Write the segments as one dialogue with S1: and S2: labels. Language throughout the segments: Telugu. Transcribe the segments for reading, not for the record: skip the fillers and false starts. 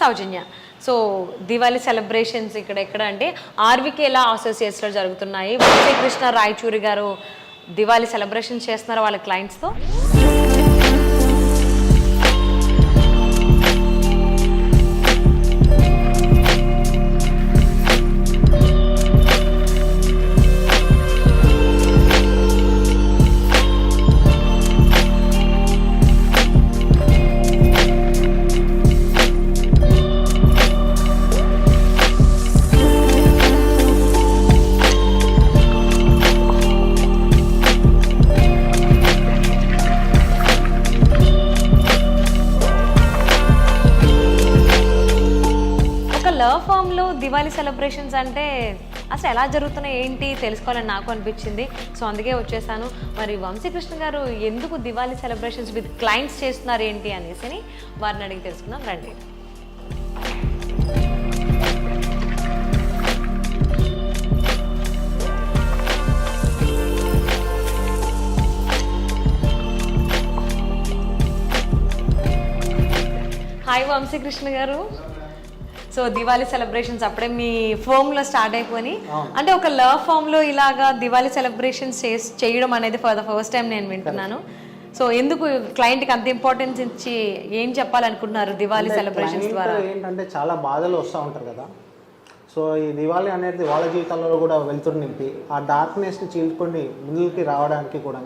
S1: సౌజన్య. సో దివాళీ సెలబ్రేషన్స్ ఇక్కడ ఎక్కడ అంటే ఆర్వికే లా అసోసియేట్స్లో జరుగుతున్నాయి. వంశీకృష్ణ రాయచూరి గారు దివాళీ సెలబ్రేషన్ చేస్తున్నారు వాళ్ళ క్లయింట్స్తో. లవ్ ఫామ్లో దివాళీ సెలబ్రేషన్స్ అంటే అసలు ఎలా జరుగుతున్నాయి ఏంటి తెలుసుకోవాలని నాకు అనిపించింది. సో అందుకే వచ్చేసాను. మరి వంశీకృష్ణ గారు ఎందుకు దివాళీ సెలబ్రేషన్స్ విత్ క్లయింట్స్ చేస్తున్నారు ఏంటి అనేసి వారిని అడిగి తెలుసుకుందాం రండి. హాయ్ వంశీకృష్ణ గారు. సో దివాళీ సెలబ్రేషన్స్ అప్పుడే మీ ఫోమ్లో స్టార్ట్ అయిపోయి అంటే ఒక లవ్ ఫామ్లో ఇలాగా దివాళీ సెలబ్రేషన్స్ చేయడం అనేది ఫర్ ద ఫస్ట్ టైం నేను వింటున్నాను. సో ఎందుకు క్లయింట్కి అంత ఇంపార్టెన్స్ ఇచ్చి ఏం చెప్పాలనుకుంటున్నారు దివాళీ సెలబ్రేషన్స్ ద్వారా?
S2: ఏంటంటే చాలా బాధలు వస్తూ ఉంటారు కదా. సో ఈ దివాళీ అనేది వాళ్ళ జీవితాల్లో కూడా వెలుతురు నింపి ఆ డార్క్నెస్ని చీల్చుకొని ముందుకి రావడానికి కూడా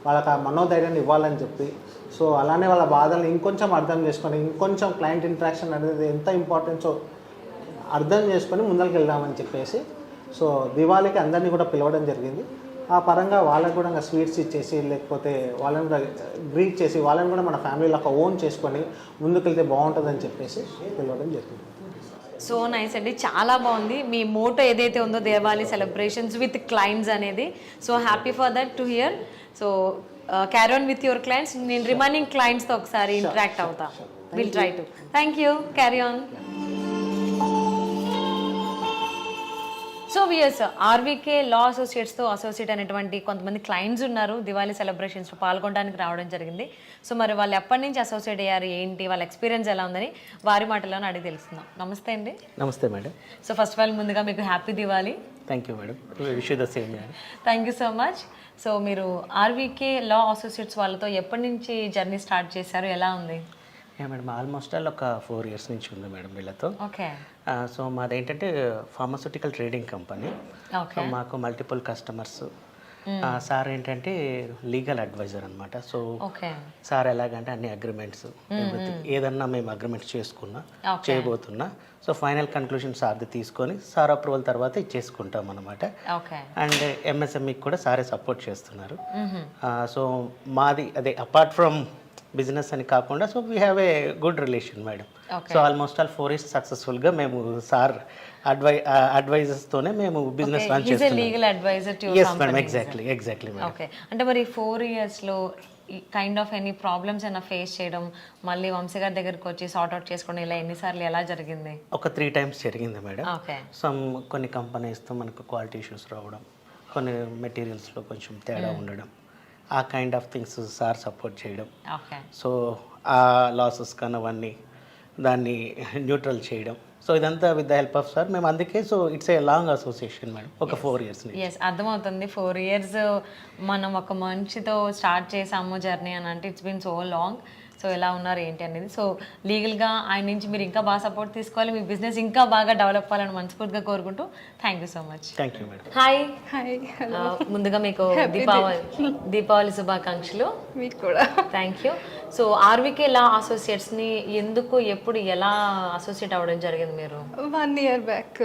S2: వాళ్ళకి ఆ మనోధైర్యాన్ని ఇవ్వాలని చెప్పి, సో అలానే వాళ్ళ బాధల్ని ఇంకొంచెం అర్థం చేసుకొని ఇంకొంచెం క్లయింట్ ఇంట్రాక్షన్ అనేది ఎంత ఇంపార్టెన్సో అర్థం చేసుకొని ముందరికి వెళ్దామని చెప్పేసి సో దివాళీకి అందరినీ కూడా పిలవడం జరిగింది. ఆ పరంగా వాళ్ళకి కూడా స్వీట్స్ ఇచ్చేసి లేకపోతే వాళ్ళని కూడా గ్రీట్ చేసి వాళ్ళని కూడా మన ఫ్యామిలీలో ఒక ఓన్ చేసుకొని ముందుకెళ్తే బాగుంటుందని చెప్పేసి పిలవడం జరిగింది.
S1: సో నైస్ అండి, చాలా బాగుంది. మీ మోటో ఏదైతే ఉందో దివాళీ సెలబ్రేషన్స్ విత్ క్లయింట్స్ అనేది. So happy for that to hear. So carry on with your clients. నేను రిమైనింగ్ క్లయింట్స్తో ఒకసారి ఇంటరాక్ట్ అవుతా. Will try to. Thank you. Carry on. So వియర్స్ ఆర్వీకే లా అసోసియేట్స్తో అసోసియేట్ అనేటువంటి కొంతమంది క్లయింట్స్ ఉన్నారు. దివాళీ సెలబ్రేషన్స్లో పాల్గొనడానికి రావడం జరిగింది. సో మరి వాళ్ళు ఎప్పటి నుంచి అసోసియేట్ అయ్యారు ఏంటి, వాళ్ళ ఎక్స్పీరియన్స్ ఎలా ఉందని వారి మాటల్లోనే అడిగి తెలుస్తున్నాం. నమస్తే అండి.
S3: నమస్తే madam.
S1: So first of all ముందుగా మీకు happy Diwali.
S3: Thank you madam. Wish you the same madam.
S1: Thank you so much. So మీరు ఆర్వీకే లా అసోసియేట్స్ వాళ్ళతో ఎప్పటి నుంచి జర్నీ స్టార్ట్ చేశారు, ఎలా ఉంది?
S3: మేడం ఆల్మోస్ట్ ఆల్ ఒక 4 years నుంచి ఉంది మేడం వీళ్ళతో.
S1: ఓకే.
S3: సో మాదేంటంటే ఫార్మాస్యూటికల్ ట్రేడింగ్ కంపెనీ.
S1: ఓకే.
S3: మాకు మల్టిపుల్ కస్టమర్స్. సార్ ఏంటంటే లీగల్ అడ్వైజర్ అనమాట. So
S1: okay.
S3: సార్ ఎలాగంటే అన్ని అగ్రిమెంట్స్ ఏదన్నా మేము అగ్రిమెంట్స్ చేసుకున్నా చేయబోతున్నా సో ఫైనల్ కన్క్లూషన్ సార్ది తీసుకొని సార్ అప్రూవల్ తర్వాత ఇచ్చేసుకుంటాం అనమాట.
S1: ఓకే.
S3: అండ్ ఎంఎస్ఎంఈకి కూడా సారే సపోర్ట్ చేస్తున్నారు. సో మాది అదే అపార్ట్ ఫ్రమ్ బిజినెస్ అని కాకుండా so we have a good relation madam. So almost all 4 years సక్సెస్ఫుల్గా మేము సార్ అడ్వైజర్స్తోనే మేము బిజినెస్ రన్ చేస్తున్నాం.
S1: Legal adviser to
S3: yes madam. Exactly madam.
S1: Okay. అంటే మరి 4 yearsలో కైండ్ ఆఫ్ ఎనీ ప్రాబ్లమ్స్ అయినా ఫేస్ చేయడం, మళ్ళీ వంశీ గారి దగ్గరికి వచ్చి సార్ట్ అవుట్ చేసుకోవడం ఇలా ఎన్నిసార్లు ఎలా జరిగింది?
S3: ఒక 3 times జరిగింది మేడం.
S1: ఓకే.
S3: కొన్ని కంపెనీస్తో మనకు క్వాలిటీ ఇష్యూస్ రావడం, కొన్ని మెటీరియల్స్లో కొంచెం తేడా ఉండడం, ఆ kind of things sir support చేయడం.
S1: ఓకే.
S3: సో ఆ లాసెస్ కనవన్నీ దాన్ని న్యూట్రల్ చేయడం. సో ఇదంతా with the help of sir మేము అందుకే so it's a long association madam. ఒక 4 years.
S1: ఎస్, అర్థమవుతుంది. 4 years మనం ఒక మనిషితో స్టార్ట్ చేసాము జర్నీ అని అంటే it's been so long. So ఎలా ఉన్నారు ఏంటి అనేది. సో లీగల్గా ఆయన నుంచి మీరు ఇంకా బాగా సపోర్ట్ తీసుకోవాలి, మీ బిజినెస్ ఇంకా బాగా డెవలప్ అవ్వాలని మనస్ఫూర్తిగా కోరుకుంటూ thank you so much.
S3: Thank you madam.
S1: Hi.
S4: Hi.
S1: ముందుగా మీకు దీపావళి శుభాకాంక్షలు.
S4: మీకు కూడా.
S1: Thank you. సో ఆర్వీకే లా అసోసియేట్స్ని ఎందుకు ఎప్పుడు ఎలా అసోసియేట్ అవ్వడం జరిగింది మీరు?
S4: 1 year బ్యాక్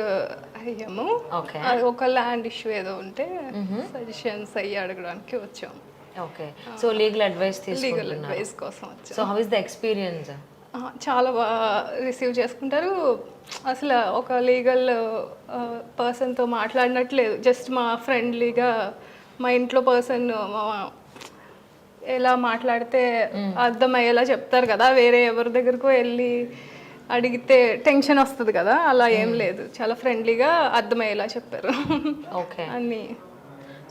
S4: అయ్యాము.
S1: ఓకే.
S4: ఒక ల్యాండ్ ఇష్యూ ఏదో ఉంటే సజెషన్స్ అయ్యి అడగడానికి వచ్చాము.
S1: Okay. So legal advice
S4: legal
S1: తీసుకుంటున్నారు.
S4: అడ్వైస్ కోసం వచ్చాము.
S1: So how is the experience?
S4: చాలా బాగా రిసీవ్ చేసుకుంటారు. అసలు ఒక లీగల్ పర్సన్తో మాట్లాడినట్లేదు, జస్ట్ మా ఫ్రెండ్లీగా మా ఇంట్లో పర్సన్ ఎలా మాట్లాడితే అర్థమయ్యేలా చెప్తారు కదా, వేరే ఎవరి దగ్గరకు వెళ్ళి అడిగితే టెన్షన్ వస్తుంది కదా, అలా ఏం లేదు, చాలా ఫ్రెండ్లీగా అర్థమయ్యేలా చెప్పారు.
S1: ఓకే.
S4: అన్నీ.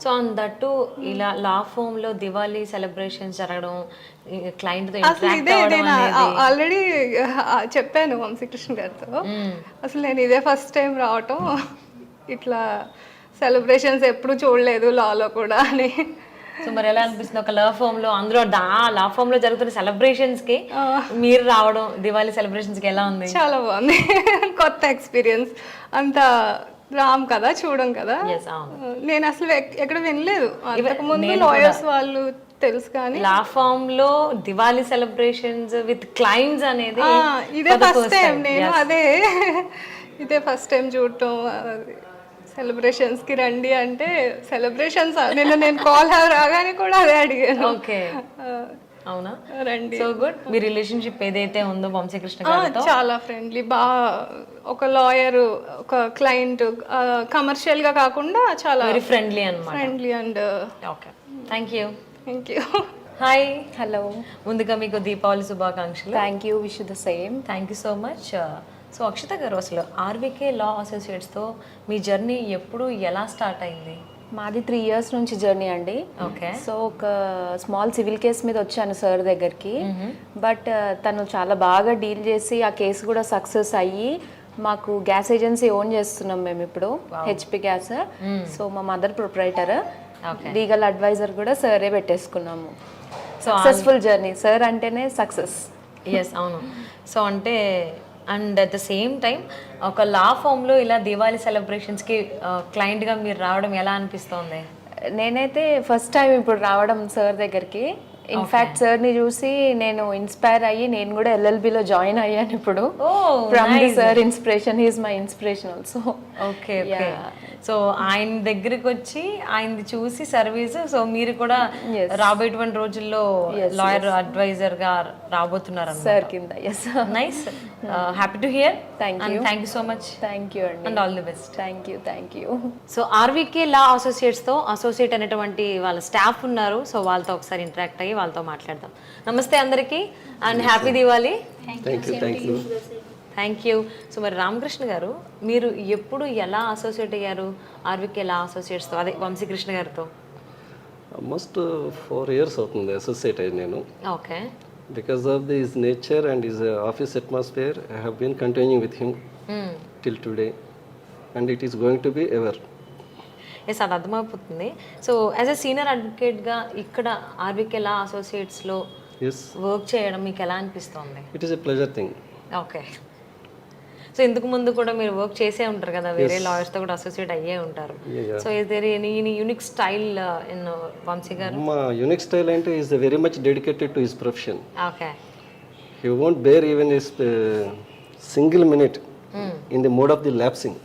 S1: సో దట్టు ఇలా లా ఫామ్ లో దివాళీ సెలబ్రేషన్స్ జరగడం, క్లయింట్ తో
S4: అసలు
S1: ఇంటరాక్ట్
S4: ఇదే
S1: అవ్వడం
S4: నేను
S1: అనేది
S4: ఆల్రెడీ చెప్పాను వంశీకృష్ణ గారితో, అసలు నేను ఇదే ఫస్ట్ టైం రావటం, ఇట్లా సెలబ్రేషన్స్ ఎప్పుడు చూడలేదు లాలో కూడా అని.
S1: సో మరి ఎలా అనిపిస్తుంది ఒక లా ఫామ్ లో, అందులో లా ఫామ్ లో జరుగుతున్న సెలబ్రేషన్స్ కి మీరు రావడం, దివాళీ సెలబ్రేషన్స్ కి ఎలా ఉంది?
S4: చాలా బాగుంది, కొత్త ఎక్స్పీరియన్స్. అంత రామ్ కదా, చూడం కదా,
S1: Yes, అవును.
S4: నేను అసలు ఎక్కడ వినలేదు అంతకు ముందు. లాయర్స్ వాళ్ళు తెలుసు కానీ
S1: లా ఫామ్ లో దివాళీ సెలబ్రేషన్స్ విత్ క్లయింట్స్ అనేది
S4: ఇదే ఫస్ట్ టైం. నేను ఇదే ఫస్ట్ టైం చూడటం. సెలబ్రేషన్స్ కి రండి అంటే సెలబ్రేషన్స్ నేను కాల్ రాగానే కూడా అదే అడిగాను.
S1: ఓకే, అవునా,
S4: రండి.
S1: So good. మీ రిలేషన్షిప్ ఏదైతే ఉందో వంశీకృష్ణ గారితో
S4: చాలా ఫ్రెండ్లీ, బాగా ఒక లాయర్ ఒక క్లయింట్, కమర్షియల్ గా కాకుండా చాలా
S1: వెరీ ఫ్రెండ్లీ అన్నమాట.
S4: Friendly and
S1: okay, thank you.
S4: Thank you.
S1: Hi,
S5: hello,
S1: ముందుగా మీకు దీపావళి శుభాకాంక్షలు.
S5: Thank you, wish the same.
S1: Thank you so much. So Akshata గారు, అసలు ఆర్వికే లా అసోసియేట్స్తో మీ జర్నీ ఎప్పుడు ఎలా స్టార్ట్ అయింది?
S5: మాది 3 years నుంచి జర్నీ అండి.
S1: ఓకే.
S5: సో ఒక స్మాల్ సివిల్ కేస్ మీద వచ్చాను సార్ దగ్గరికి, బట్ తను చాలా బాగా డీల్ చేసి ఆ కేసు కూడా సక్సెస్ అయ్యి మాకు గ్యాస్ ఏజెన్సీ ఓన్ చేస్తున్నాం మేము ఇప్పుడు, హెచ్పి గ్యాస్. సో మా మదర్ ప్రొప్రైటర్, లీగల్ అడ్వైజర్ కూడా సరే పెట్టేసుకున్నాము. సక్సెస్ఫుల్ జర్నీ, సార్ అంటేనే సక్సెస్.
S1: ఎస్, అవును. సో అంటే and at the same time ఒక లా ఫామ్లో ఇలా దివాళీ సెలబ్రేషన్స్కి క్లయింట్గా మీరు రావడం ఎలా అనిపిస్తోంది?
S5: నేనైతే ఫస్ట్ టైం ఇప్పుడు రావడం సార్ దగ్గరికి. ఇన్ఫాక్ట్ సార్ని చూసి నేను ఇన్స్పైర్ అయ్యి నేను కూడా ఎల్ఎల్బిలో జాయిన్ అయ్యాను ఇప్పుడు. From the sir inspiration, he is my inspiration also.
S1: Okay, okay. So ఆయన దగ్గరికి వచ్చి ఆయనది చూసి సర్వీస్, సో మీరు కూడా రాబోయేటువంటి రోజుల్లో లాయర్ అడ్వైజర్ గా రాబోతున్నారు
S5: సార్ కింద. Yes,
S1: nice, happy to hear.
S5: Thank you
S1: so much.
S5: Thank you అండి,
S1: and all the best.
S5: Thank you.
S1: So RVK law అసోసియేట్స్తో అసోసియేట్ అనేటువంటి వాళ్ళ స్టాఫ్ ఉన్నారు. సో వాళ్ళతో ఒకసారి ఇంటరాక్ట్ అయ్యి వాళ్ళతో మాట్లాడదాం. నమస్తే అందరికీ and happy Diwali. Thank you. So మరి రామకృష్ణ గారు, మీరు ఎప్పుడు ఎలా అసోసియేట్ అయ్యారు ఆర్వికే లా అసోసియేట్స్తో, అదే వంశీకృష్ణ గారితో?
S6: ఆల్మోస్ట్ 4 years అవుతుంది అసోసియేట్ అయ్యి నేను.
S1: Okay.
S6: Because of this nature and his office atmosphere I have been continuing with him till today and it is going to be ever.
S1: Yes, అది అర్థమైపోతుంది. సో యాజ్ ఎ సీనియర్ అడ్వకేట్గా ఇక్కడ ఆర్వికే లా అసోసియేట్స్లో వర్క్ చేయడం మీకు ఎలా అనిపిస్తుంది?
S6: It is a pleasure thing.
S1: Okay. So ఇంతకు ముందు కూడా మీరు వర్క్ చేసే ఉంటారు కదా, వేరే లాయర్స్తో కూడా అసోసియేట్ అయ్యే ఉంటారు. So is there any unique style in Vamsi garu?
S6: మా యూనిక్ స్టైల్ అంటే is very much dedicated to his profession.
S1: Okay.
S6: He won't bear even his single minute in the mode of the lapsing.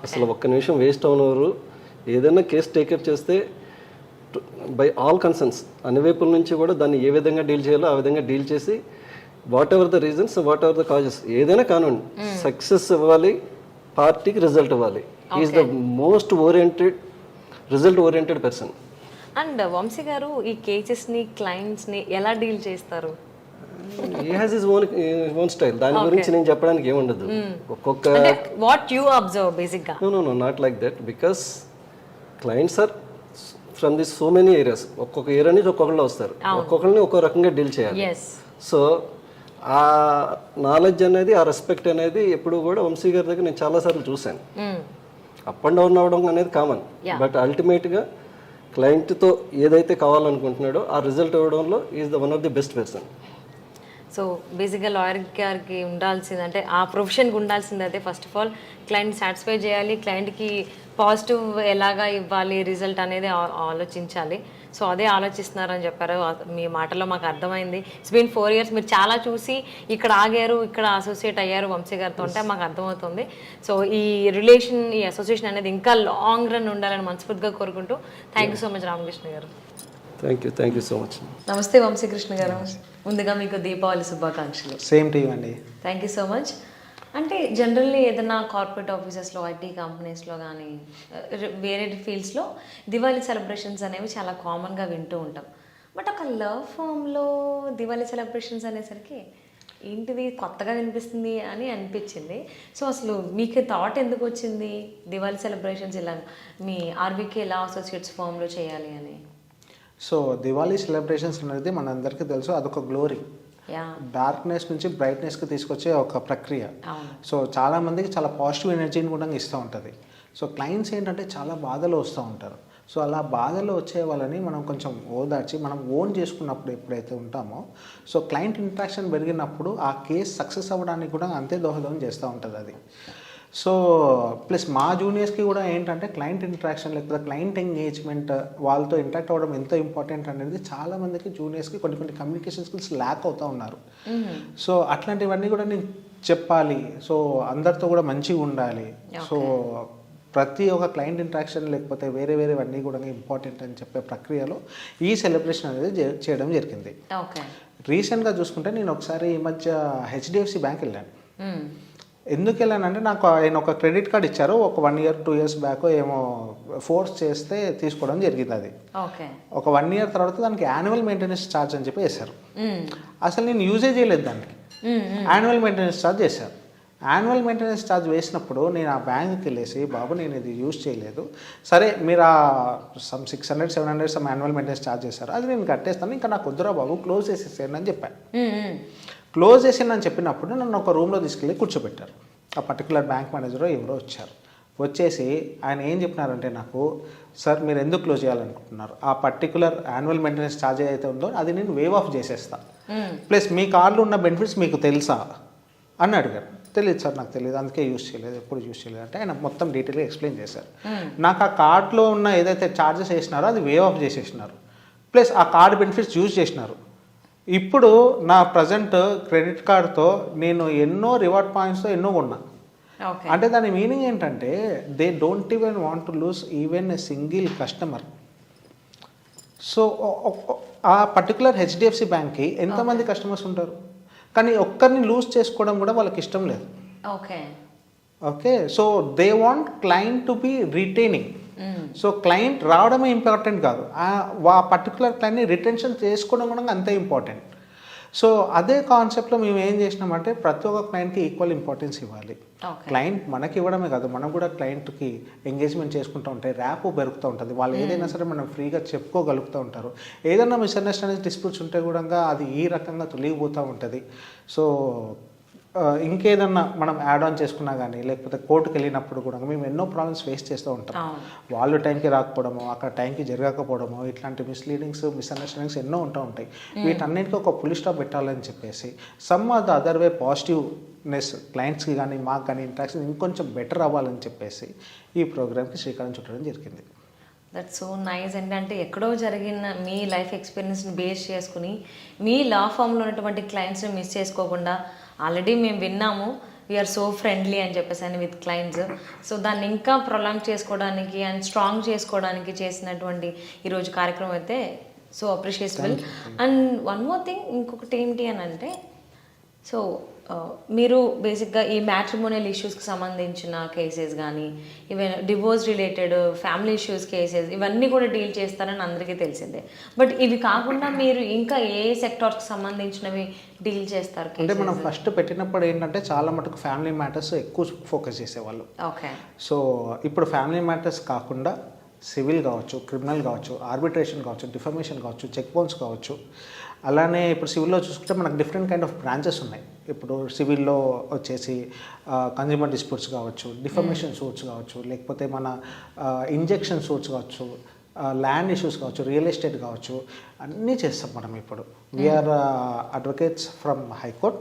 S6: అసలు ఒక్క నిమిషం వేస్ట్ అవనవరు. ఏదైనా కేసు టేకప్ చేస్తే బై ఆల్ కన్సర్న్స్ అన్ని వైపుల నుంచి కూడా దాన్ని ఏ విధంగా డీల్ చేయాలో ఆ విధంగా డీల్ చేసి whatever the reasons, whatever the causes, ఏదైనా కానివ్వండి, సక్సెస్ ఇవ్వాలి, పార్టీకి రిజల్ట్ ఇవ్వాలి. Is the most oriented, result oriented person.
S1: And Vamsi garu ఈ కేసెస్ని క్లయింట్స్ని ఎలా డీల్ చేస్తారు?
S6: He has his own style. దాని గురించి నేను చెప్పడానికి ఏముండదు. ఒక్కొక్క
S1: వాట్ యూ అబ్జర్వ్ బేసిక్గా?
S6: No not like that, because clients are from this so many areas. ఒక్కొక్క ఏరియా నుంచి ఒక్కొక్కళ్ళు వస్తారు, ఒక్కొక్కరిని ఒక్కో రకంగా డీల్ చేయాలి. సో ఆ నాలెడ్జ్ అనేది, ఆ రెస్పెక్ట్ అనేది ఎప్పుడు కూడా వంశీ గారి దగ్గర నేను చాలాసార్లు చూశాను. అప్ అండ్ డౌన్ అవ్వడం అనేది కామన్, బట్ అల్టిమేట్గా క్లయింట్తో ఏదైతే కావాలనుకుంటున్నాడో ఆ రిజల్ట్ ఇవ్వడంలో is the one of the best person.
S1: So బేసిక్గా లాయర్ గారికి ఉండాల్సింది అంటే ఆ ప్రొఫెషన్కి ఉండాల్సింది అయితే first of all client satisfy చేయాలి, క్లయింట్కి పాజిటివ్ ఎలాగా ఇవ్వాలి రిజల్ట్ అనేది ఆలోచించాలి. సో అదే ఆలోచిస్తున్నారని చెప్పారు మీ మాటలో, మాకు అర్థమైంది. ఇట్స్ బీన్ 4 years మీరు చాలా చూసి ఇక్కడ ఆగారు, ఇక్కడ అసోసియేట్ అయ్యారు వంశీ గారితో అంటే మాకు అర్థమవుతుంది. సో ఈ రిలేషన్, ఈ అసోసియేషన్ అనేది ఇంకా లాంగ్ రన్ ఉండాలని మనస్ఫూర్తిగా కోరుకుంటూ thank you so much Ramakrishna గారు.
S6: Thank you so much.
S1: Namaste Vamsikrishna గారు, ముందుగా మీకు దీపావళి శుభాకాంక్షలు.
S2: సేమ్ టు యూ అండి.
S1: Thank you so much. అంటే జనరల్లీ ఏదైనా కార్పొరేట్ ఆఫీసెస్లో, ఐటీ కంపెనీస్లో కానీ వేరే ఫీల్డ్స్లో దివాళీ సెలబ్రేషన్స్ అనేవి చాలా కామన్గా వింటూ ఉంటాం. బట్ ఒక లవ్ ఫామ్లో దివాళీ సెలబ్రేషన్స్ అనేసరికి ఏంటిది కొత్తగా కనిపిస్తుంది అని అనిపించింది. సో అసలు మీకు థాట్ ఎందుకు వచ్చింది దివాళీ సెలబ్రేషన్స్ ఇలా మీ ఆర్బీకే లా అసోసియేట్స్ ఫామ్లో చేయాలి అని?
S2: సో దివాళీ సెలబ్రేషన్స్ అనేది మనందరికీ తెలుసు, అదొక గ్లోరీ, డార్క్నెస్ నుంచి బ్రైట్నెస్కి తీసుకొచ్చే ఒక ప్రక్రియ. సో చాలామందికి చాలా పాజిటివ్ ఎనర్జీని కూడా ఇస్తూ ఉంటుంది. సో క్లయింట్స్ ఏంటంటే చాలా బాధలో వస్తూ ఉంటారు. సో అలా బాధలో వచ్చే వాళ్ళని మనం కొంచెం ఓదార్చి మనం ఓన్ చేసుకున్నప్పుడు ఎప్పుడైతే ఉంటామో, సో క్లయింట్ ఇంట్రాక్షన్ పెరిగినప్పుడు ఆ కేసు సక్సెస్ అవ్వడానికి కూడా అంతే దోహదం చేస్తూ ఉంటుంది అది. సో ప్లస్ మా జూనియర్స్కి కూడా ఏంటంటే క్లయింట్ ఇంట్రాక్షన్ లేకపోతే క్లయింట్ ఎంగేజ్మెంట్, వాళ్ళతో ఇంటరాక్ట్ అవ్వడం ఎంత ఇంపార్టెంట్ అనేది చాలామందికి జూనియర్స్కి కొన్ని కమ్యూనికేషన్ స్కిల్స్ ల్యాక్ అవుతూ ఉన్నారు. సో అట్లాంటివన్నీ కూడా నేను చెప్పాలి, సో అందరితో కూడా మంచిగా ఉండాలి. సో ప్రతి ఒక్క క్లయింట్ ఇంట్రాక్షన్ లేకపోతే వేరేవన్నీ కూడా ఇంపార్టెంట్ అని చెప్పే ప్రక్రియలో ఈ సెలబ్రేషన్ అనేది చేయడం జరిగింది. రీసెంట్గా చూసుకుంటే నేను ఒకసారి ఈ మధ్య హెచ్డిఎఫ్సి బ్యాంక్ వెళ్ళాను. ఎందుకు వెళ్ళానంటే నాకు ఆయన ఒక క్రెడిట్ కార్డ్ ఇచ్చారు, ఒక 1 year 2 years బ్యాక్ ఏమో ఫోర్స్ చేస్తే తీసుకోవడం జరిగింది. అది ఒక 1 year తర్వాత దానికి యాన్యువల్ మెయింటెనెన్స్ ఛార్జ్ అని చెప్పి వేశారు. అసలు నేను యూజే చేయలేదు దానికి, యాన్యువల్ మెయింటెనెన్స్ ఛార్జ్ చేశారు. యాన్యువల్ మెయింటెనెన్స్ ఛార్జ్ వేసినప్పుడు నేను ఆ బ్యాంక్కి వెళ్ళేసి, బాబు నేను ఇది యూజ్ చేయలేదు, సరే మీరు ఆ some 600-700 some annual maintenance charge చేశారు, అది నేను కట్టేస్తాను, ఇంకా నాకు వద్దురా బాబు క్లోజ్ చేసేసేయండి అని చెప్పాను. క్లోజ్ చేసిందని చెప్పినప్పుడు నన్ను ఒక రూమ్లో తీసుకెళ్ళి కూర్చోబెట్టారు. ఆ పర్టికులర్ బ్యాంక్ మేనేజర్ ఎవరో వచ్చారు. వచ్చేసి ఆయన ఏం చెప్పినారంటే నాకు, సార్ మీరు ఎందుకు క్లోజ్ చేయాలనుకుంటున్నారు, ఆ పర్టికులర్ యాన్యువల్ మెయింటెనెన్స్ ఛార్జ్ ఏదైతే ఉందో అది నేను వేవ్ ఆఫ్ చేసేస్తాను, ప్లస్ మీ కార్డులో ఉన్న బెనిఫిట్స్ మీకు తెలుసా అని అడిగారు. తెలియదు సార్, నాకు తెలియదు, అందుకే యూజ్ చేయలేదు, ఎప్పుడు యూజ్ చేయలేదు అంటే ఆయన మొత్తం డీటెయిల్గా ఎక్స్ప్లెయిన్ చేశారు. నాకు ఆ కార్డులో ఉన్న ఏదైతే ఛార్జెస్ వేసినారో అది వేవ్ ఆఫ్ చేసేసినారు, ప్లస్ ఆ కార్డు బెనిఫిట్స్ యూజ్ చేసినారు. ఇప్పుడు నా ప్రజెంట్ క్రెడిట్ కార్డ్తో నేను ఎన్నో రివార్డ్ పాయింట్స్తో ఎన్నో కొన్నా. అంటే దాని మీనింగ్ ఏంటంటే they don't even want to lose even a single customer. So ఆ పర్టికులర్ హెచ్డిఎఫ్సి బ్యాంక్కి ఎంతమంది కస్టమర్స్ ఉంటారు, కానీ ఒక్కరిని లూజ్ చేసుకోవడం కూడా వాళ్ళకి ఇష్టం లేదు. Okay, so they want client to be retaining. So client రావడమే ఇంపార్టెంట్ కాదు, ఆ పర్టికులర్ క్లయింట్ని రిటెన్షన్ చేసుకోవడం కూడా అంతే ఇంపార్టెంట్. సో అదే కాన్సెప్ట్లో మేము ఏం చేసినామంటే ప్రతి ఒక్క క్లయింట్కి ఈక్వల్ ఇంపార్టెన్స్ ఇవ్వాలి. క్లయింట్ మనకి ఇవ్వడమే కాదు, మనం కూడా క్లయింట్కి ఎంగేజ్మెంట్ చేసుకుంటూ ఉంటే ర్యాప్ పెరుగుతూ ఉంటుంది. వాళ్ళు ఏదైనా సరే మనం ఫ్రీగా చెప్పుకోగలుగుతూ ఉంటారు. ఏదైనా మిస్అండర్స్టాండింగ్ డిస్ప్యూట్స్ ఉంటే కూడా అది ఈ రకంగా తొలగిపోతూ ఉంటుంది. సో ఇంకేదన్నా మనం యాడ్ ఆన్ చేసుకున్నా కానీ లేకపోతే కోర్టుకు వెళ్ళినప్పుడు కూడా మేము ఎన్నో ప్రాబ్లమ్స్ ఫేస్ చేస్తూ ఉంటాం. వాళ్ళు టైంకి రాకపోవడము, అక్కడ టైంకి జరగకపోవడము, ఇట్లాంటి మిస్లీడింగ్స్ మిస్అండర్స్టాండింగ్స్ ఎన్నో ఉంటూ ఉంటాయి. వీటన్నిటికీ ఒక పులి స్టాప్ పెట్టాలని చెప్పేసి some of the other way positiveness క్లయింట్స్కి కానీ మాకు కానీ ఇంట్రాక్షన్ ఇంకొంచెం బెటర్ అవ్వాలని చెప్పేసి ఈ ప్రోగ్రామ్కి శ్రీకారం చుట్టడం జరిగింది.
S1: That's so nice. అంటే ఎక్కడో జరిగిన మీ లైఫ్ ఎక్స్పీరియన్స్ని బేస్ చేసుకుని మీ లా ఫామ్లో ఉన్నటువంటి క్లయింట్స్ని మిస్ చేసుకోకుండా, ఆల్రెడీ మేము విన్నాము వీఆర్ సో ఫ్రెండ్లీ అని చెప్పేసి అని విత్ క్లయింట్స్, సో దాన్ని ఇంకా ప్రొలాంగ్ చేసుకోవడానికి అండ్ స్ట్రాంగ్ చేసుకోవడానికి చేసినటువంటి ఈరోజు కార్యక్రమం అయితే so appreciable. And one more thing, ఇంకొకటి ఏంటి అని అంటే, సో మీరు బేసిక్గా ఈ మ్యాట్రిమోనియల్ ఇష్యూస్కి సంబంధించిన కేసెస్ కానీ even divorce related family issues cases ఇవన్నీ కూడా డీల్ చేస్తారని అందరికీ తెలిసిందే. బట్ ఇవి కాకుండా మీరు ఇంకా ఏ సెక్టార్స్కి సంబంధించినవి డీల్ చేస్తారు?
S2: అంటే మనం ఫస్ట్ పెట్టినప్పుడు ఏంటంటే చాలా మటుకు ఫ్యామిలీ మ్యాటర్స్ ఎక్కువ ఫోకస్ చేసేవాళ్ళు.
S1: ఓకే,
S2: సో ఇప్పుడు ఫ్యామిలీ మ్యాటర్స్ కాకుండా సివిల్ కావచ్చు, క్రిమినల్ కావచ్చు, ఆర్బిట్రేషన్ కావచ్చు, డిఫమేషన్ కావచ్చు, చెక్ బౌన్స్ కావచ్చు. అలానే ఇప్పుడు సివిల్లో చూసుకుంటే మనకు డిఫరెంట్ కైండ్ ఆఫ్ బ్రాంచెస్ ఉన్నాయి. ఇప్పుడు సివిల్లో వచ్చేసి కన్జ్యూమర్ డిస్ప్యూట్స్ కావచ్చు, డిఫమేషన్ సూట్స్ కావచ్చు, లేకపోతే మన ఇంజెక్షన్ సూట్స్ కావచ్చు, ల్యాండ్ ఇష్యూస్ కావచ్చు, రియల్ ఎస్టేట్ కావచ్చు, అన్నీ చేస్తాం మనం. ఇప్పుడు వీఆర్ అడ్వకేట్స్ ఫ్రమ్ హైకోర్ట్,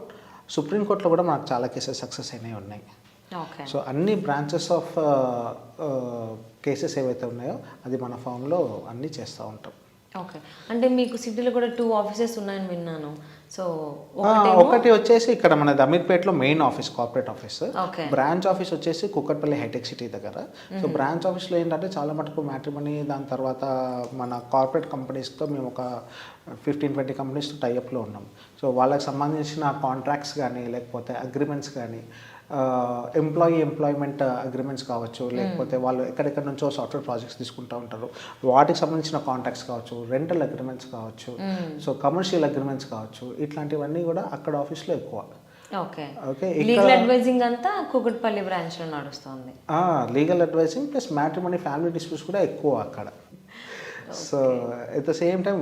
S2: సుప్రీంకోర్టులో కూడా మనకు చాలా కేసెస్ సక్సెస్ అయినవి ఉన్నాయి. సో అన్ని బ్రాంచెస్ ఆఫ్ కేసెస్ ఏవైతే ఉన్నాయో అది మన ఫామ్లో అన్నీ చేస్తూ ఉంటాం.
S1: ఓకే, అంటే మీకు సిటీలో కూడా 2 ఆఫీసెస్ ఉన్నాయని విన్నాను. సో
S2: ఒకటి వచ్చేసి ఇక్కడ మన అమీర్పేటలో main office, corporate office. Branch office వచ్చేసి కుక్కట్పల్లి హైటెక్ సిటీ దగ్గర. సో బ్రాంచ్ ఆఫీస్లో ఏంటంటే చాలా మటుకు మ్యాట్రిమనీ, దాని తర్వాత మన కార్పొరేట్ కంపెనీస్తో మేము ఒక 15-20 కంపెనీస్తో టైఅప్లో ఉన్నాం. సో వాళ్ళకి సంబంధించిన కాంట్రాక్ట్స్ కానీ లేకపోతే అగ్రిమెంట్స్ కానీ ఎంప్లాయ్మెంట్ అగ్రిమెంట్స్ కావచ్చు, లేకపోతే వాళ్ళు ఎక్కడెక్కడ నుంచో సాఫ్ట్వేర్ ప్రాజెక్ట్స్ తీసుకుంటూ ఉంటారు, వాటికి సంబంధించిన కాంటాక్ట్స్ కావచ్చు, రెంటల్ అగ్రిమెంట్స్ కావచ్చు, సో కమర్షియల్ అగ్రిమెంట్స్ కావచ్చు, ఇట్లాంటివన్నీ కూడా అక్కడ ఆఫీస్లో ఎక్కువ.
S1: ఓకే
S2: ఓకే,
S1: లీగల్ అడ్వైజింగ్ అంతా కూకట్పల్లి బ్రాంచ్లో నడుస్తుంది.
S2: Legal advising plus matrimony family disputes కూడా ఎక్కువ అక్కడ. So at the same time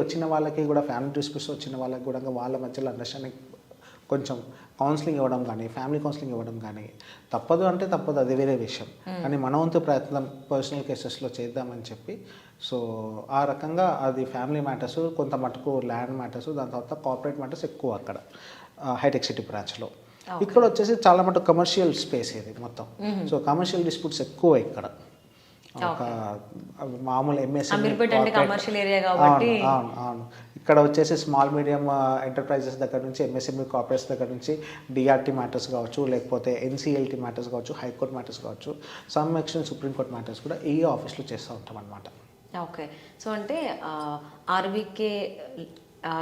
S2: వచ్చిన వాళ్ళకి కూడా ఫ్యామిలీ డిస్ప్యూట్స్ వచ్చిన వాళ్ళకి కూడా వాళ్ళ మధ్యలో అండర్స్టాండింగ్, కొంచెం కౌన్సిలింగ్ ఇవ్వడం కానీ, ఫ్యామిలీ కౌన్సిలింగ్ ఇవ్వడం కానీ, తప్పదు అంటే తప్పదు, అది వేరే విషయం. కానీ మన వంతు ప్రయత్నం పర్సనల్ కేసెస్లో చేద్దామని చెప్పి, సో ఆ రకంగా అది ఫ్యామిలీ మ్యాటర్స్, కొంత మటుకు ల్యాండ్ మ్యాటర్స్, దాని తర్వాత కార్పొరేట్ మ్యాటర్స్ ఎక్కువ అక్కడ హైటెక్ సిటీ బ్రాంచ్లో. ఇక్కడ వచ్చేసి చాలా మటుకు కమర్షియల్ స్పేస్ ఇది మొత్తం. సో కమర్షియల్ డిస్ప్యూట్స్ ఎక్కువ ఇక్కడ. ఒక మామూలు
S1: కమర్షియల్ ఏరియా కాబట్టి
S2: అవును. ఇక్కడ వచ్చేసి స్మాల్ మీడియం ఎంటర్ప్రైజెస్ దగ్గర నుంచి, ఎంఎస్ఎంఈ కార్పొరేట్స్ దగ్గర నుంచి, డిఆర్టీ మ్యాటర్స్ కావచ్చు, లేకపోతే ఎన్సీఎల్టీ మ్యాటర్స్ కావచ్చు, హైకోర్టు మ్యాటర్స్ కావచ్చు, సమ్ ఎక్స్టెంట్ సుప్రీంకోర్టు మ్యాటర్స్ కూడా ఈ ఆఫీస్లో చేస్తూ ఉంటాం అనమాట.
S1: ఓకే, సో అంటే ఆర్బీకే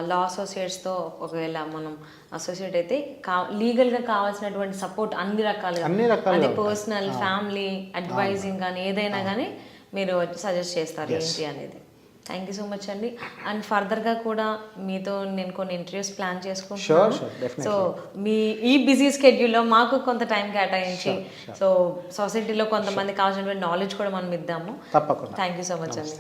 S1: లా అసోసియేట్స్తో ఒకవేళ మనం అసోసియేట్ అయితే లీగల్గా కావాల్సినటువంటి సపోర్ట్ అన్ని రకాలుగా, అది పర్సనల్, ఫ్యామిలీ అడ్వైజింగ్ కానీ ఏదైనా కానీ మీరు సజెస్ట్ చేస్తారు ఏంటి అనేది. థ్యాంక్ యూ సో మచ్ అండి. అండ్ ఫర్దర్గా కూడా మీతో నేను కొన్ని ఇంటర్వ్యూస్ ప్లాన్ చేసుకుంటున్నాను. సో మీ ఈ బిజీ స్కెడ్యూల్లో మాకు కొంత టైం కేటాయించి, సో సొసైటీలో కొంతమంది కావాల్సినటువంటి నాలెడ్జ్ కూడా మనం ఇద్దాము.
S2: తప్పకుండా.
S1: థ్యాంక్ యూ సో మచ్ అండి.